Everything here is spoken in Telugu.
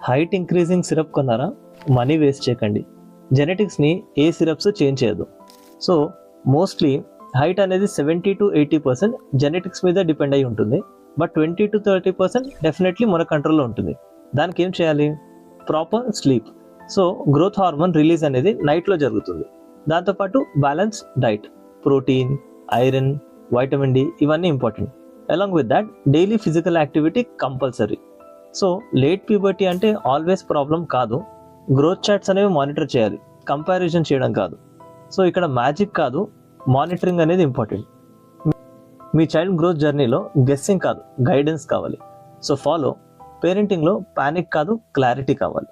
హైట్ ఇంక్రీజింగ్ సిరప్ కొన్నారా? మనీ వేస్ట్ చేయకండి. జెనెటిక్స్ని ఏ సిరప్స్ చేంజ్ చేయదు. సో మోస్ట్లీ హైట్ అనేది 70-80% జెనెటిక్స్ మీద డిపెండ్ అయి ఉంటుంది. బట్ 20-30% డెఫినెట్లీ మన కంట్రోల్లో ఉంటుంది. దానికి ఏం చేయాలి? Proper sleep. So growth hormone release అనేది నైట్లో జరుగుతుంది. దాంతోపాటు balance diet, protein, iron, vitamin D ఇవన్నీ important. Along with that daily physical activity compulsory. So late puberty అంటే ఆల్వేస్ ప్రాబ్లం కాదు. గ్రోత్ చార్ట్స్ అనేవి మానిటర్ చేయాలి, కంపారిజన్ చేయడం కాదు. సో ఇక్కడ మ్యాజిక్ కాదు, మానిటరింగ్ అనేది ఇంపార్టెంట్. మీ చైల్డ్ గ్రోత్ జర్నీలో గెస్సింగ్ కాదు, గైడెన్స్ కావాలి. So follow. పేరెంటింగ్లో ప్యానిక్ కాదు, క్లారిటీ కావాలి.